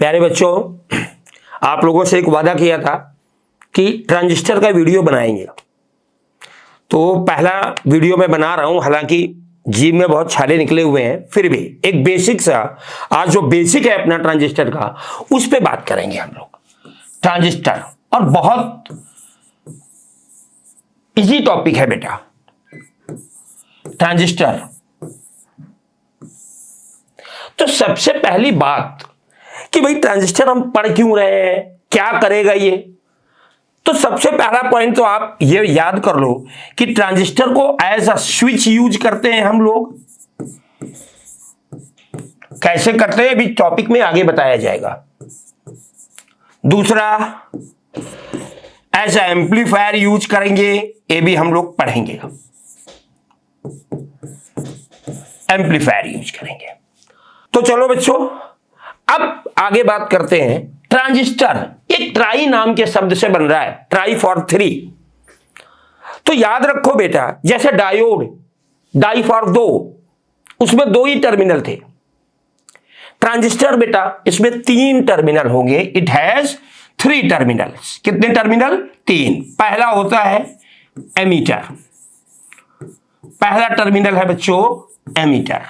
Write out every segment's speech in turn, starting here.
प्यारे बच्चों, आप लोगों से एक वादा किया था कि ट्रांजिस्टर का वीडियो बनाएंगे। तो पहला वीडियो मैं बना रहा हूं, हालांकि जीभ में बहुत छाले निकले हुए हैं, फिर भी एक बेसिक सा, आज जो बेसिक है अपना ट्रांजिस्टर का, उस पे बात करेंगे हम लोग। ट्रांजिस्टर और बहुत इजी टॉपिक है बेटा ट्रांजिस्टर। तो सबसे पहली बात कि भाई ट्रांजिस्टर हम पढ़ क्यों रहे हैं, क्या करेगा ये। तो सबसे पहला पॉइंट तो आप ये याद कर लो कि ट्रांजिस्टर को एज अ स्विच यूज करते हैं हम लोग। कैसे करते हैं अभी टॉपिक में आगे बताया जाएगा। दूसरा, एज अ एम्पलीफायर यूज करेंगे, ये भी हम लोग पढ़ेंगे। एम्पलीफायर यूज करेंगे। तो चलो बच्चों, अब आगे बात करते हैं। ट्रांजिस्टर एक ट्राई नाम के शब्द से बन रहा है, ट्राई फॉर थ्री। तो याद रखो बेटा, जैसे डायोड, डाई फॉर दो, उसमें दो ही टर्मिनल थे। ट्रांजिस्टर बेटा इसमें तीन टर्मिनल होंगे। It has three terminals. कितने टर्मिनल? तीन। पहला होता है एमीटर, पहला टर्मिनल है बच्चों एमीटर।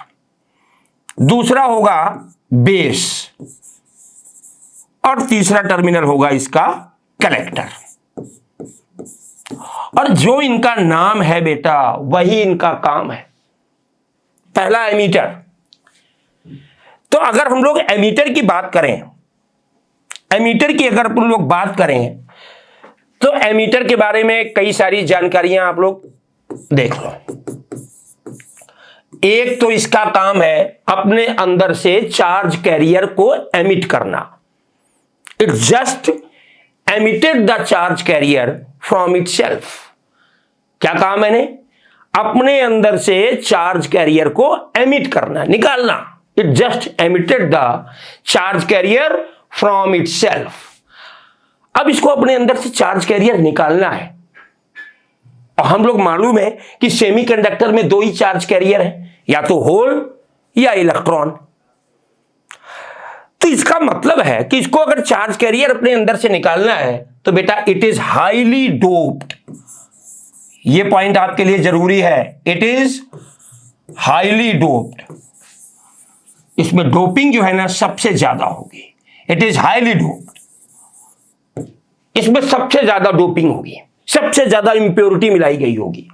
दूसरा होगा बेस और तीसरा टर्मिनल होगा इसका कलेक्टर। और जो इनका नाम है बेटा वही इनका काम है। पहला एमीटर। तो अगर हम लोग एमीटर की बात करें, एमीटर की अगर हम लोग बात करें तो एमीटर के बारे में कई सारी जानकारियां आप लोग देख लो। एक तो इसका काम है अपने अंदर से चार्ज कैरियर को एमिट करना। It just emitted the charge career from itself. क्या काम है? अपने अंदर से चार्ज कैरियर को एमिट करना, निकालना। It just emitted the charge career from itself. अब इसको अपने अंदर से चार्ज कैरियर निकालना है। और हम लोग मालूम है कि सेमीकंडक्टर में दो ही चार्ज कैरियर है, या तो होल या इलेक्ट्रॉन। तो इसका मतलब है कि इसको अगर चार्ज कैरियर अपने अंदर से निकालना है तो बेटा इट इज हाईली डोप्ड। ये पॉइंट आपके लिए जरूरी है। It is highly doped. इसमें डोपिंग जो है ना सबसे ज्यादा होगी। It is highly doped. इसमें सबसे ज्यादा डोपिंग होगी, सबसे ज्यादा इंप्योरिटी मिलाई गई होगी।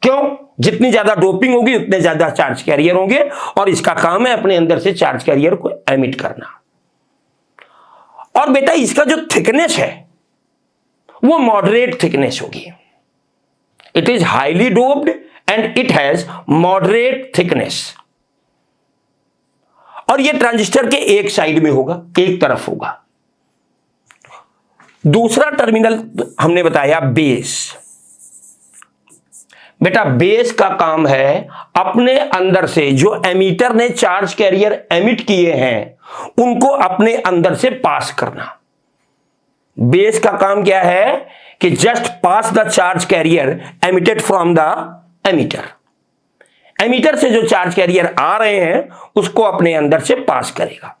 क्यों? जितनी ज्यादा डोपिंग होगी उतने ज्यादा चार्ज कैरियर होंगे, और इसका काम है अपने अंदर से चार्ज कैरियर को एमिट करना। और बेटा इसका जो थिकनेस है वो मॉडरेट थिकनेस होगी। It is highly doped and it has moderate thickness. और ये ट्रांजिस्टर के एक साइड में होगा, एक तरफ होगा। दूसरा टर्मिनल हमने बताया बेस। बेटा बेस का काम है अपने अंदर से जो एमीटर ने चार्ज कैरियर एमिट किए हैं उनको अपने अंदर से पास करना। बेस का काम क्या है कि just pass the charge carrier emitted from the emitter. Emitter से जो चार्ज कैरियर आ रहे हैं उसको अपने अंदर से पास करेगा।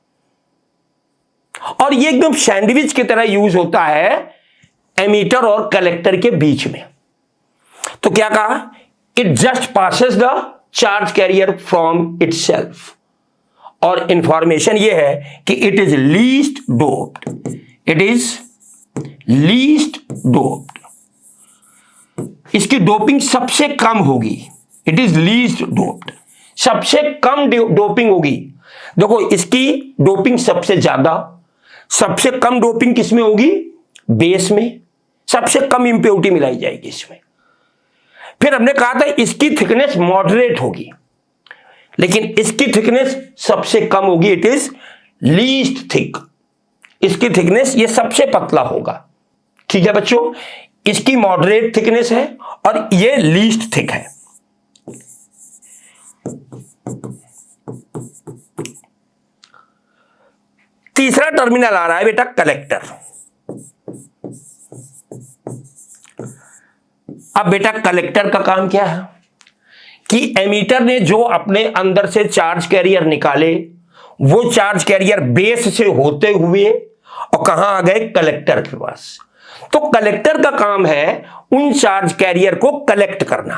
और ये एकदम सैंडविच की तरह यूज होता है एमीटर और कलेक्टर के बीच में। तो क्या कहा? It just passes the charge career from itself. और इंफॉर्मेशन ये है कि it is least doped. It is least doped. इसकी डोपिंग सबसे कम होगी। It is least doped. सबसे कम डोपिंग होगी। देखो इसकी डोपिंग सबसे ज्यादा, सबसे कम डोपिंग किसमें होगी? बेस में। सबसे कम इंप्योरिटी मिलाई जाएगी इसमें। फिर हमने कहा था इसकी थिकनेस मॉडरेट होगी, लेकिन इसकी थिकनेस सबसे कम होगी। It is least thick. इसकी थिकनेस ये सबसे पतला होगा। ठीक है बच्चों, इसकी मॉडरेट थिकनेस है और ये लीस्ट थिक है। तीसरा टर्मिनल आ रहा है बेटा कलेक्टर। अब बेटा कलेक्टर का काम क्या है कि एमीटर ने जो अपने अंदर से चार्ज कैरियर निकाले वो चार्ज कैरियर बेस से होते हुए और कहां आ गए, कलेक्टर के पास। तो कलेक्टर का काम है उन चार्ज कैरियर को कलेक्ट करना।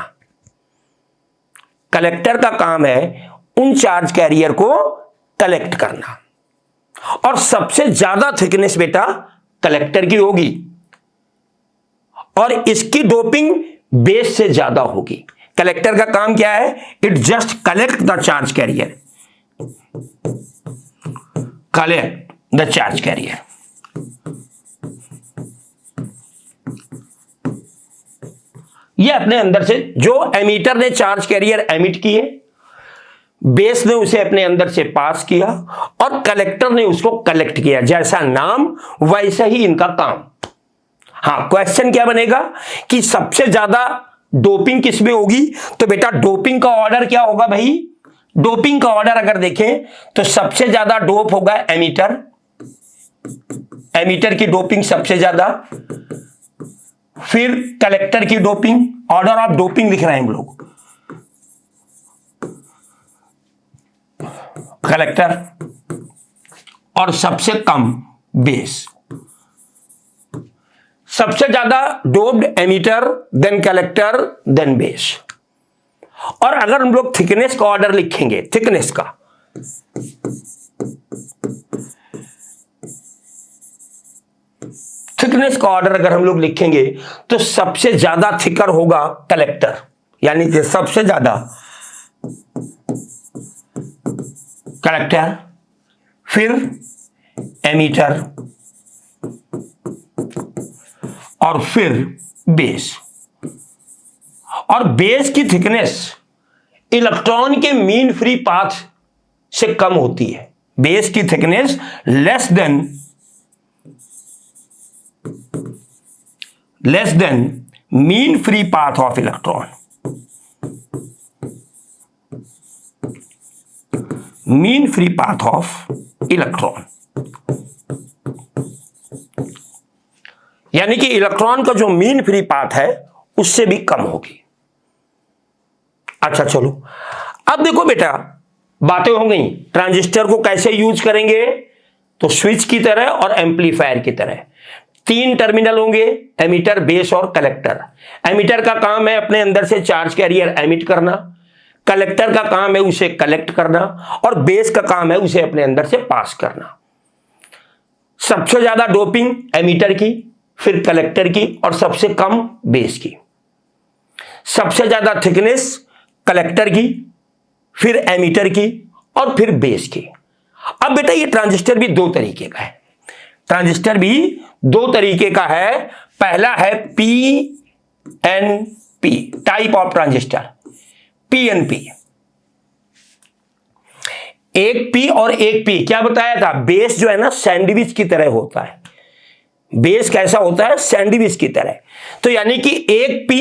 कलेक्टर का काम है उन चार्ज कैरियर को कलेक्ट करना, और सबसे ज्यादा थिकनेस बेटा कलेक्टर की होगी, और इसकी डोपिंग बेस से ज्यादा होगी। कलेक्टर का काम क्या है, it just collect the charge career, collect the charge career. ये अपने अंदर से जो एमीटर ने चार्ज कैरियर एमिट किए, बेस ने उसे अपने अंदर से पास किया और कलेक्टर ने उसको कलेक्ट किया। जैसा नाम वैसा ही इनका काम। हाँ, क्वेश्चन क्या बनेगा कि सबसे ज्यादा डोपिंग किसमें होगी, तो बेटा डोपिंग का ऑर्डर क्या होगा भाई, डोपिंग का ऑर्डर अगर देखें तो सबसे ज्यादा डोप होगा एमीटर, एमीटर की डोपिंग सबसे ज्यादा, फिर कलेक्टर की डोपिंग, ऑर्डर ऑफ डोपिंग लिख रहे हैं हम लोग, कलेक्टर, और सबसे कम बेस। सबसे ज्यादा doped emitter, then collector, then base. और अगर हम लोग थिकनेस का ऑर्डर लिखेंगे, थिकनेस का, थिकनेस का ऑर्डर अगर हम लोग लिखेंगे तो सबसे ज्यादा थिकर होगा कलेक्टर, यानी कि सबसे ज्यादा कलेक्टर, फिर एमीटर, और फिर बेस। और बेस की थिकनेस इलेक्ट्रॉन के मीन फ्री पाथ से कम होती है। बेस की thickness less than mean free path of electron, mean free path of electron, यानी कि इलेक्ट्रॉन का जो मीन फ्री पाथ है उससे भी कम होगी। अच्छा चलो, अब देखो बेटा बातें हो गई। ट्रांजिस्टर को कैसे यूज करेंगे, तो स्विच की तरह और एम्पलीफायर की तरह 3 टर्मिनल होंगे, एमीटर, बेस और कलेक्टर। एमीटर का काम है अपने अंदर से चार्ज कैरियर एमिट करना, कलेक्टर का काम है उसे कलेक्ट करना, और बेस का काम है उसे अपने अंदर से पास करना। सबसे ज्यादा डोपिंग एमीटर की, फिर कलेक्टर की, और सबसे कम बेस की। सबसे ज्यादा थिकनेस कलेक्टर की, फिर एमीटर की, और फिर बेस की। अब बेटा ये ट्रांजिस्टर भी 2 तरीके का है, ट्रांजिस्टर भी 2 तरीके का है। पहला है PNP, type of transistor, PNP। एक P और एक P, क्या बताया था, बेस जो है ना सैंडविच की तरह होता है। बेस कैसा होता है, सैंडविच की तरह। तो यानी कि एक P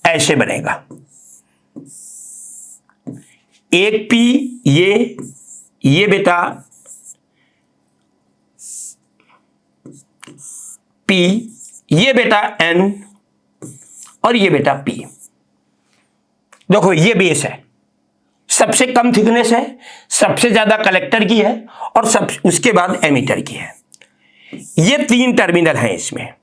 ऐसे बनेगा, एक P ये बेटा P, ये बेटा N, और ये बेटा P। देखो ये बेस है, सबसे कम थिकनेस है, सबसे ज्यादा कलेक्टर की है, और सब उसके बाद एमीटर की है। ये 3 टर्मिनल हैं इसमें।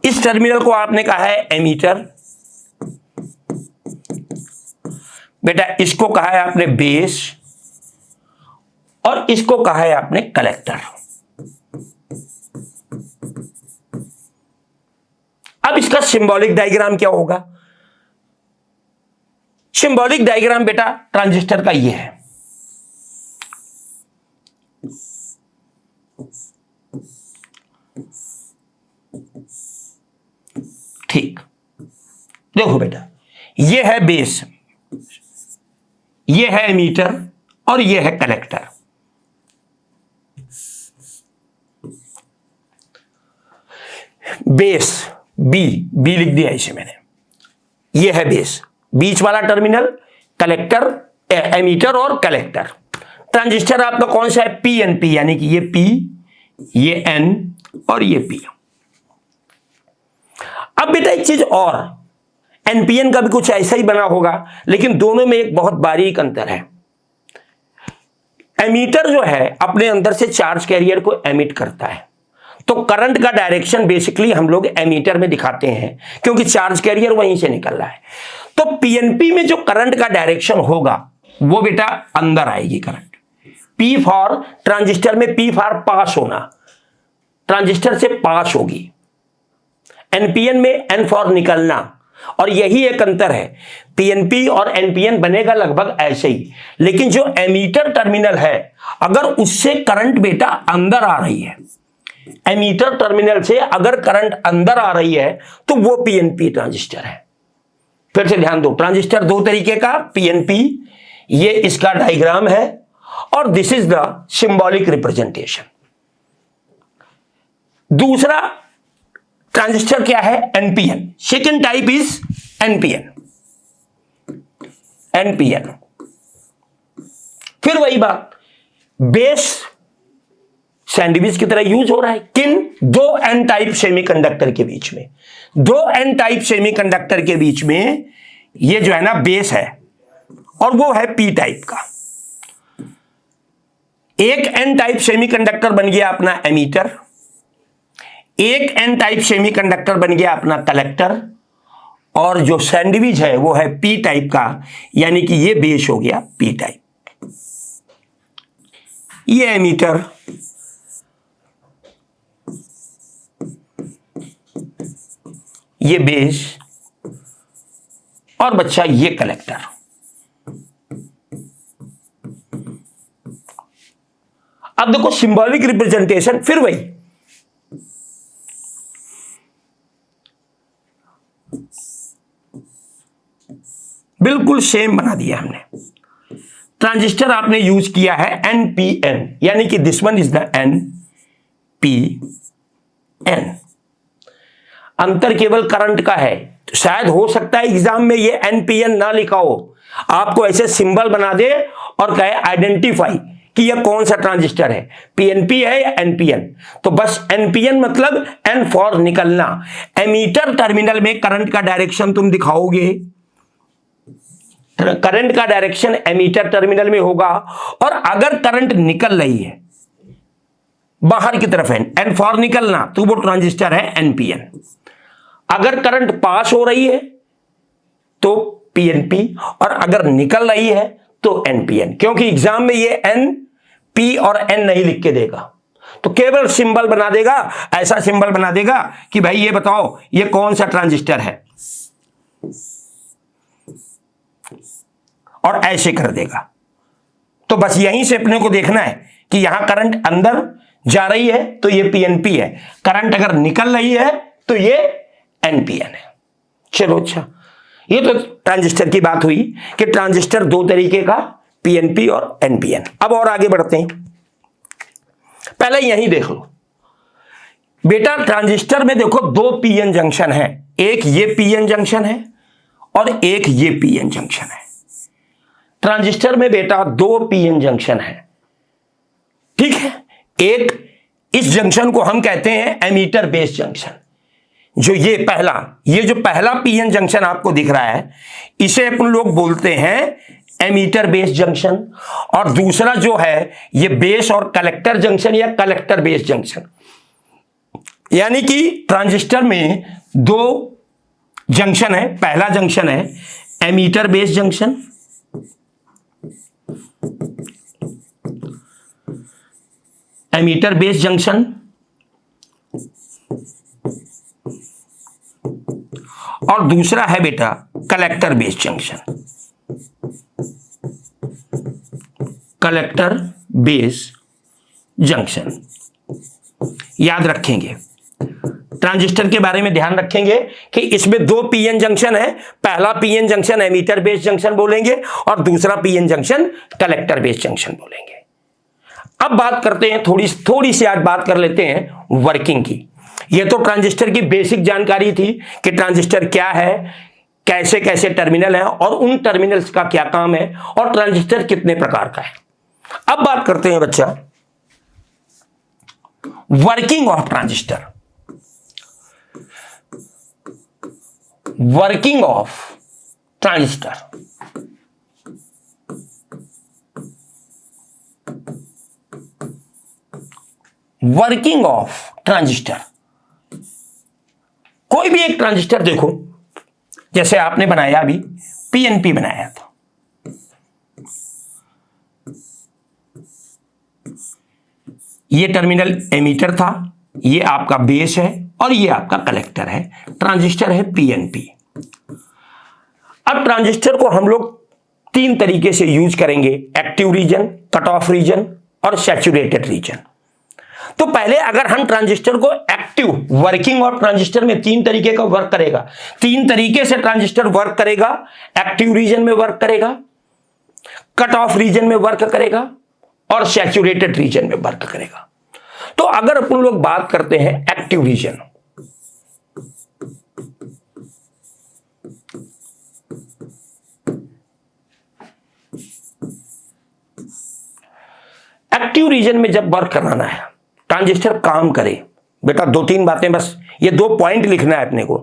इस टर्मिनल को आपने कहा है एमीटर, बेटा इसको कहा है आपने बेस, और इसको कहा है आपने कलेक्टर। अब इसका सिंबॉलिक डायग्राम क्या होगा, सिंबॉलिक डायग्राम बेटा ट्रांजिस्टर का ये है। ठीक, देखो बेटा ये है बेस, ये है एमीटर, और ये है कलेक्टर। बेस बी लिख दिया इसे मैंने, ये है बेस, बीच वाला टर्मिनल कलेक्टर, एमीटर और कलेक्टर। ट्रांजिस्टर आपका कौन सा है, PNP, यानी कि ये P, ये N और ये P। अब बेटा एक चीज और, एनपीएन का भी कुछ ऐसा ही बना होगा, लेकिन दोनों में एक बहुत बारीक अंतर है। एमीटर जो है अपने अंदर से चार्ज कैरियर को एमिट करता है, तो करंट का डायरेक्शन बेसिकली हम लोग एमीटर में दिखाते हैं, क्योंकि चार्ज कैरियर वहीं से निकल रहा है। तो पीएनपी में जो करंट का डायरेक्शन होगा वो बेटा अंदर आएगी करंट। पी फॉर ट्रांजिस्टर में, पी फॉर पास होना, ट्रांजिस्टर से पास होगी। एनपीएन में एन फॉर निकलना, और यही एक अंतर है। पीएनपी और एनपीएन बनेगा लगभग ऐसे ही, लेकिन जो एमीटर टर्मिनल है अगर उससे करंट बेटा अंदर आ रही है, एमीटर टर्मिनल से अगर करंट अंदर आ रही है तो वो पीएनपी ट्रांजिस्टर है। फिर से ध्यान दो, ट्रांजिस्टर दो तरीके का, पीएनपी ये इसका डायग्राम है और this is the symbolic representation. दूसरा ट्रांजिस्टर क्या है? NPN. Second type is NPN. NPN फिर वही बात, बेस सैंडविच की तरह यूज हो रहा है। किन? दो एन टाइप सेमीकंडक्टर के बीच में, दो एन टाइप सेमीकंडक्टर के बीच में ये जो है ना बेस है, और वो है पी टाइप का। एक एन टाइप सेमीकंडक्टर बन गया अपना एमीटर, एक एन टाइप सेमीकंडक्टर बन गया अपना कलेक्टर, और जो सैंडविच है वो है पी टाइप का, यानी कि ये बेस हो गया पी टाइप। ये एमीटर, ये बेस, और बच्चा ये कलेक्टर। अब देखो सिंबॉलिक रिप्रेजेंटेशन फिर वही, बिल्कुल सेम बना दिया हमने। ट्रांजिस्टर आपने यूज किया है एनपीएन, यानी कि this one is the NPN. अंतर केवल करंट का है। तो शायद हो सकता है एग्जाम में ये एनपीएन ना लिखा हो, आपको ऐसे सिंबल बना दे और कहे आइडेंटिफाई कि ये कौन सा ट्रांजिस्टर है, पीएनपी है या एनपीएन। तो बस एनपीएन मतलब एन फॉर निकलना। एमीटर टर्मिनल में करंट का डायरेक्शन तुम दिखाओगे, करंट का डायरेक्शन एमीटर टर्मिनल में होगा, और अगर करंट निकल रही है बाहर की तरफ है, एन फॉर निकलना, तो वो ट्रांजिस्टर है एनपीएन। अगर करंट पास हो रही है तो पीएनपी, और अगर निकल रही है तो एनपीएन। क्योंकि एग्जाम में ये एन पी और एन नहीं लिख के देगा, तो केवल सिंबल बना देगा, ऐसा सिंबल बना देगा कि भाई ये बताओ ये कौन सा ट्रांजिस्टर है, और ऐसे कर देगा। तो बस यहीं से अपने को देखना है कि यहां करंट अंदर जा रही है तो ये पीएनपी है, करंट अगर निकल रही है तो ये एनपीएन है। चलो अच्छा, ये तो ट्रांजिस्टर की बात हुई कि ट्रांजिस्टर दो तरीके का, पीएनपी और एनपीएन। अब और आगे बढ़ते हैं, पहले यहीं देख लो बेटा। ट्रांजिस्टर में देखो दो पीएन जंक्शन है, एक ये पीएन जंक्शन है और एक ये पीएन जंक्शन है। ट्रांजिस्टर में बेटा दो पीएन जंक्शन है, ठीक है। एक इस जंक्शन को हम कहते हैं एमीटर बेस जंक्शन, जो ये जो पहला पीएन जंक्शन आपको दिख रहा है इसे अपन लोग बोलते हैं एमीटर बेस जंक्शन। और दूसरा जो है ये बेस और कलेक्टर जंक्शन या कलेक्टर बेस जंक्शन। यानी कि ट्रांजिस्टर में दो जंक्शन है, पहला जंक्शन है emitter base junction, emitter base junction, और दूसरा है बेटा collector base junction. Collector base junction याद रखेंगे, ट्रांजिस्टर के बारे में ध्यान रखेंगे कि इसमें दो पीएन जंक्शन है, पहला PN junction emitter base junction बोलेंगे और दूसरा PN junction collector base junction बोलेंगे। अब बात करते हैं, थोड़ी सी आज बात कर लेते हैं वर्किंग की। ये तो ट्रांजिस्टर की बेसिक जानकारी थी कि ट्रांजिस्टर क्या है, कैसे कैसे टर्मिनल है और उन टर्मिनल्स का क्या काम है, और ट्रांजिस्टर कितने प्रकार का है। अब बात करते हैं बच्चा working of transistor. Working of transistor. Working of transistor, कोई भी एक ट्रांजिस्टर देखो, जैसे आपने बनाया अभी पीएनपी बनाया था, ये टर्मिनल एमीटर था, ये आपका बेस है और ये आपका कलेक्टर है, ट्रांजिस्टर है पीएनपी। अब ट्रांजिस्टर को हम लोग तीन तरीके से यूज करेंगे, active region, cut off region और सैचुरेटेड रीजन। तो पहले अगर हम ट्रांजिस्टर को एक्टिव, वर्किंग और ट्रांजिस्टर में तीन तरीके का वर्क करेगा, तीन तरीके से ट्रांजिस्टर वर्क करेगा, एक्टिव रीजन में वर्क करेगा, कट ऑफ रीजन में वर्क करेगा और सैचुरेटेड रीजन में वर्क करेगा। तो अगर अपन लोग बात करते हैं एक्टिव रीजन, एक्टिव रीजन में जब वर्क कराना है, ट्रांजिस्टर काम करे, बेटा दो तीन बातें बस, ये दो पॉइंट लिखना है अपने को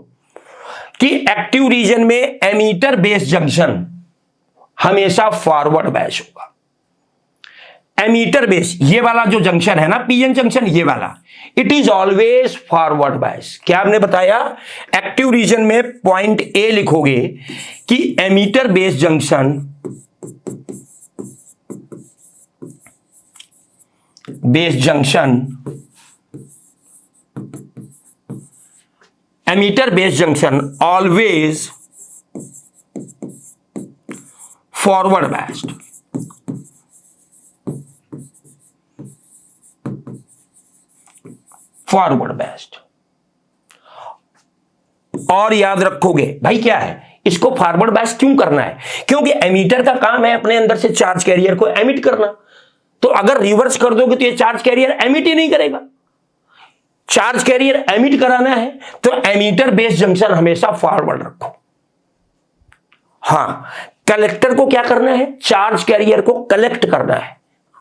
कि एक्टिव रीजन में एमीटर बेस जंक्शन हमेशा फॉरवर्ड बायस होगा। एमीटर बेस, ये वाला जो जंक्शन है ना, पीएन जंक्शन, ये वाला, it is always forward bias. क्या हमने बताया? एक्टिव रीजन में पॉइंट ए लिखोगे कि emitter base junction emitter base junction always forward biased. Forward biased. और याद रखोगे भाई, क्या है इसको फॉरवर्ड बायस क्यों करना है? क्योंकि एमीटर का काम है अपने अंदर से चार्ज कैरियर को एमिट करना। तो अगर रिवर्स कर दोगे तो ये चार्ज कैरियर एमिट ही नहीं करेगा। चार्ज कैरियर एमिट कराना है तो एमीटर बेस जंक्शन हमेशा फॉरवर्ड रखो। हां, कलेक्टर को क्या करना है? चार्ज कैरियर को कलेक्ट करना है,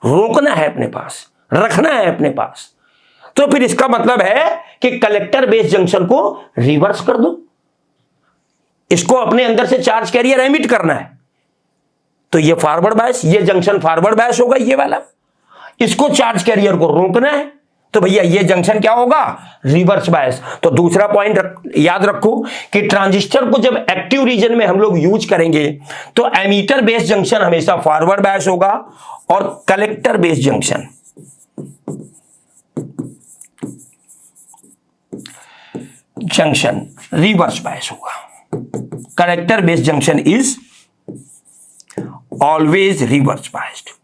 रोकना है अपने पास, रखना है अपने पास। तो फिर इसका मतलब है कि कलेक्टर बेस जंक्शन को रिवर्स कर दो, इसको अपने अंदर से चार्ज कैरियर एमिट करना है, तो ये फॉरवर्ड बायस, ये जंक्शन फॉरवर्ड बायस होगा, ये वाला। इसको चार्ज कैरियर को रोकना है तो भैया ये जंक्शन क्या होगा? रिवर्स बायस। तो दूसरा पॉइंट याद रखो कि ट्रांजिस्टर को जब एक्टिव रीजन में हम लोग यूज करेंगे तो एमीटर बेस जंक्शन हमेशा फॉरवर्ड बायस होगा और collector base junction reverse bias होगा। Collector base junction is always reverse biased.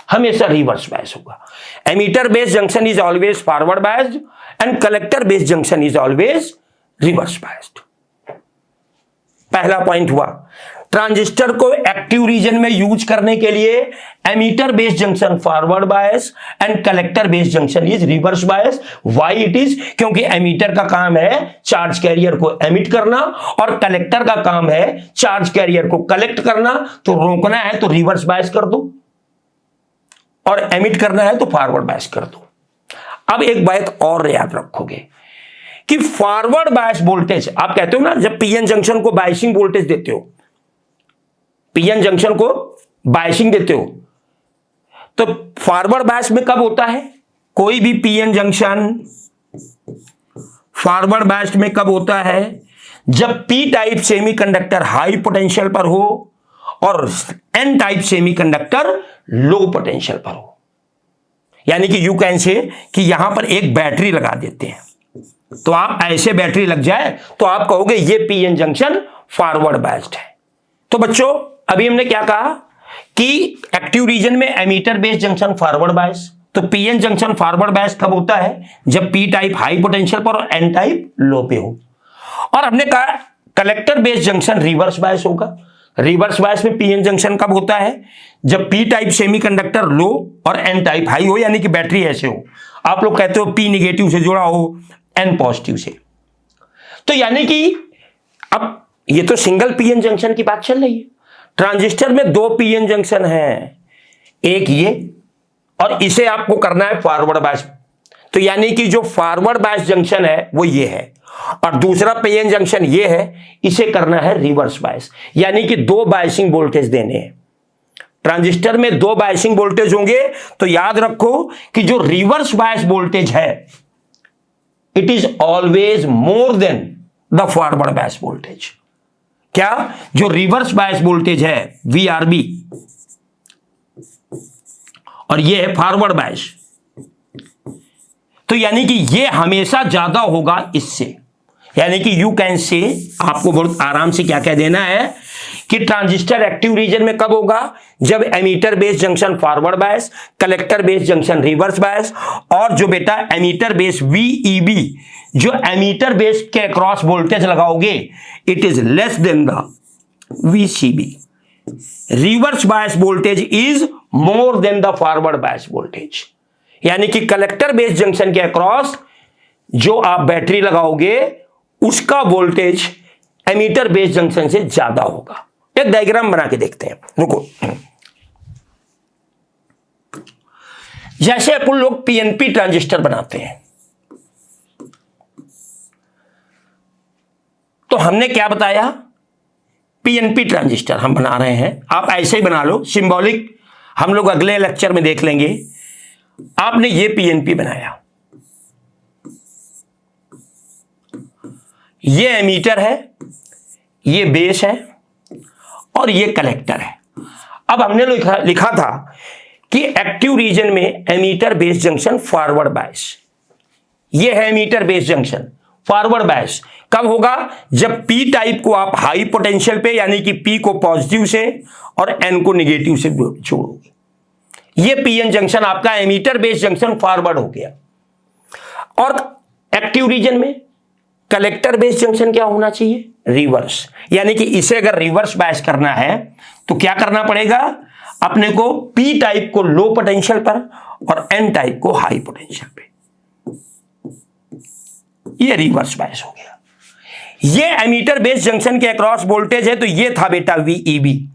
हमेशा रिवर्स बायस होगा। Emitter base junction is always forward biased and collector base junction is always reverse biased. पहला point हुआ, transistor को active region में use करने के लिए emitter base junction forward bias and collector base junction is reverse bias. Why it is? क्योंकि ammeter का काम है चार्ज कैरियर को एमिट करना और कलेक्टर का काम है चार्ज कैरियर को कलेक्ट करना। तो रोकना है तो रिवर्स बायस कर दो और एमिट करना है तो फॉरवर्ड बायस कर दो। अब एक बात और याद रखोगे कि फॉरवर्ड बायस वोल्टेज, आप कहते हो ना जब पीएन जंक्शन को बायसिंग वोल्टेज देते हो, पीएन जंक्शन को बायसिंग देते हो, तो फॉरवर्ड बायस में कब होता है? कोई भी पीएन जंक्शन फॉरवर्ड बायस में कब होता है? जब P type semiconductor high potential पर हो और N type semiconductor low potential पर हो। यानी कि यू कैन से कि यहां पर एक बैटरी लगा देते हैं, तो आप ऐसे बैटरी लग जाए तो आप कहोगे ये पीएन जंक्शन फॉरवर्ड बायस्ड है। तो बच्चों अभी हमने क्या कहा कि एक्टिव रीजन में emitter base junction forward bias, तो पीएन जंक्शन फॉरवर्ड बायस कब होता है? जब पी टाइप हाई पोटेंशियल पर और एन टाइप लो पे हो। और हमने कहा collector base junction reverse bias होगा। रिवर्स बायस में पीएन जंक्शन कब होता है? जब पी टाइप सेमीकंडक्टर लो और एन टाइप हाई हो, यानी कि बैटरी ऐसे हो, आप लोग कहते हो पी निगेटिव से जुड़ा हो, एन पॉजिटिव से। तो यानी कि अब ये तो सिंगल पीएन जंक्शन की बात चल रही है। ट्रांजिस्टर में दो पीएन जंक्शन हैं, एक ये और इसे आपको करना है फॉरवर्ड बायस। तो यानी कि जो फॉरवर्ड बायस जंक्शन है वो ये है, और दूसरा पीएन जंक्शन ये है, इसे करना है रिवर्स बायस। यानी कि दो बायसिंग वोल्टेज देने हैं। ट्रांजिस्टर में दो बायसिंग वोल्टेज होंगे, तो याद रखो कि जो रिवर्स बायस वोल्टेज है it is always more than the forward bias voltage. क्या? जो रिवर्स बायस वोल्टेज है VRB, और ये है फॉरवर्ड बायस, तो यानी कि ये हमेशा ज्यादा होगा इससे। यानी कि यू कैन से, आपको बहुत आराम से क्या कह देना है कि ट्रांजिस्टर एक्टिव रीजन में कब होगा? जब emitter base junction forward bias, collector base junction reverse bias, और जो बेटा एमीटर बेस VEB, जो एमीटर बेस के अक्रॉस वोल्टेज लगाओगे it is less than the VCB। Reverse bias voltage is more than the forward bias voltage. यानी कि collector base junction के across जो आप बैटरी लगाओगे उसका वोल्टेज एमीटर बेस जंक्शन से ज्यादा होगा। एक डायग्राम बना के देखते हैं, रुको। जैसे अपन लोग PNP ट्रांजिस्टर बनाते हैं, तो हमने क्या बताया? PNP ट्रांजिस्टर हम बना रहे हैं। आप ऐसे ही बना लो, सिंबॉलिक हम लोग अगले लेक्चर में देख लेंगे। आपने ये PNP बनाया, ये एमीटर है, ये बेस है, और ये कलेक्टर है। अब हमने लिखा था कि एक्टिव रीजन में emitter base junction forward bias, ये है emitter base junction forward bias. कब होगा? जब P टाइप को आप हाई पोटेंशियल पे, यानी कि P को पॉजिटिव से और N को निगेटिव से जोड़ोगे। ये PN जंक्शन आपका एमीटर बेस जंक्शन फॉरवर्ड हो गया। और एक्टिव रीजन में कलेक्टर बेस जंक्शन क्या होना चाहिए? रिवर्स। यानी कि इसे अगर रिवर्स बायस करना है तो क्या करना पड़ेगा? अपने को P टाइप को लो पोटेंशियल पर और N टाइप को हाई पोटेंशियल पे। ये रिवर्स बायस हो गया। ये एमीटर बेस जंक्शन के अक्रॉस वोल्टेज है, तो ये था बेटा VEB।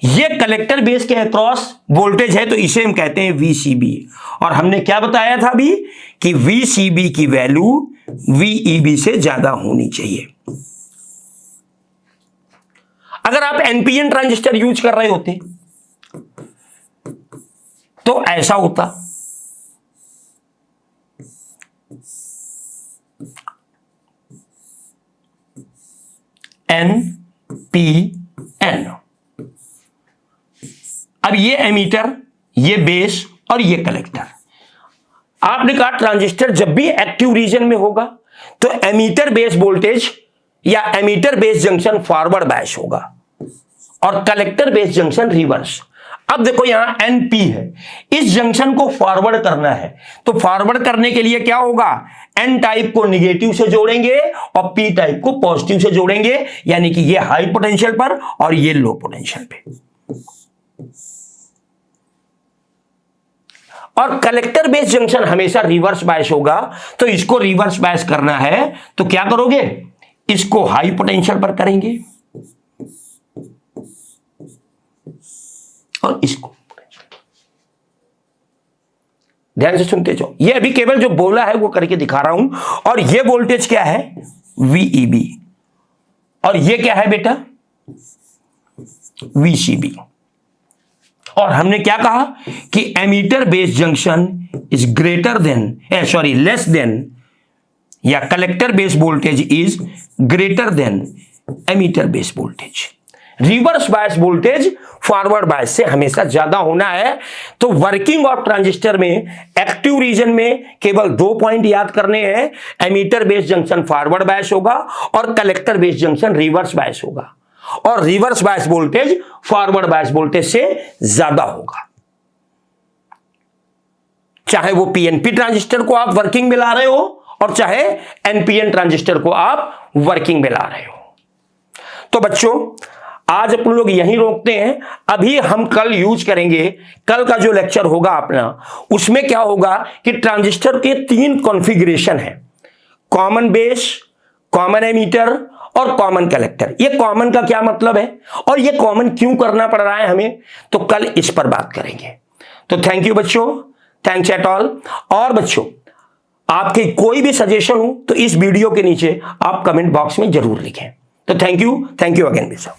ये कलेक्टर बेस के अक्रॉस वोल्टेज है, तो इसे हम कहते हैं VCB। और हमने क्या बताया था अभी कि VCB की वैल्यू VEB से ज्यादा होनी चाहिए। अगर आप NPN ट्रांजिस्टर यूज कर रहे होते तो ऐसा होता। NPN। अब ये एमीटर, ये बेस और ये कलेक्टर। आपने कहा ट्रांजिस्टर जब भी एक्टिव रीजन में होगा तो एमीटर बेस वोल्टेज या emitter base junction forward bias होगा और कलेक्टर बेस जंक्शन रिवर्स। अब देखो यहां NP है, इस जंक्शन को फॉरवर्ड करना है, तो फॉरवर्ड करने के लिए क्या होगा? N टाइप को निगेटिव से जोड़ेंगे और P टाइप को पॉजिटिव से जोड़ेंगे। यानी कि ये हाई पोटेंशियल पर और ये लो पोटेंशियल पे। और कलेक्टर बेस जंक्शन हमेशा रिवर्स बायस होगा, तो इसको रिवर्स बायस करना है तो क्या करोगे? इसको हाई पोटेंशियल पर करेंगे और इसको। ध्यान से सुनते जाओ, ये अभी केवल जो बोला है वो करके दिखा रहा हूं। और ये वोल्टेज क्या है? VEB। और ये क्या है बेटा? VCB। और हमने क्या कहा कि emitter base junction is greater than, less than, या collector base voltage is greater than emitter base voltage. Reverse bias voltage forward bias से हमेशा ज्यादा होना है। तो वर्किंग ऑफ ट्रांजिस्टर में एक्टिव रीजन में केवल 2 पॉइंट याद करने हैं। Emitter base junction forward bias होगा और collector base junction reverse bias होगा, और reverse bias voltage forward bias voltage से ज्यादा होगा। चाहे वो PNP ट्रांजिस्टर को आप वर्किंग में ला रहे हो और चाहे NPN ट्रांजिस्टर को आप वर्किंग में ला रहे हो। तो बच्चों आज अपन लोग यहीं रोकते हैं। अभी हम कल यूज करेंगे, कल का जो लेक्चर होगा अपना, उसमें क्या होगा कि ट्रांजिस्टर के 3 कॉन्फ़िगरेशन है, कॉमन बेस, कॉमन एमीटर और कॉमन कलेक्टर। ये कॉमन का क्या मतलब है और ये कॉमन क्यों करना पड़ रहा है हमें, तो कल इस पर बात करेंगे। तो थैंक यू बच्चों, थैंक्स एट ऑल। और बच्चों आपके कोई भी सजेशन हो तो इस वीडियो के नीचे आप कमेंट बॉक्स में जरूर लिखें। तो थैंक यू अगेन बच्चों।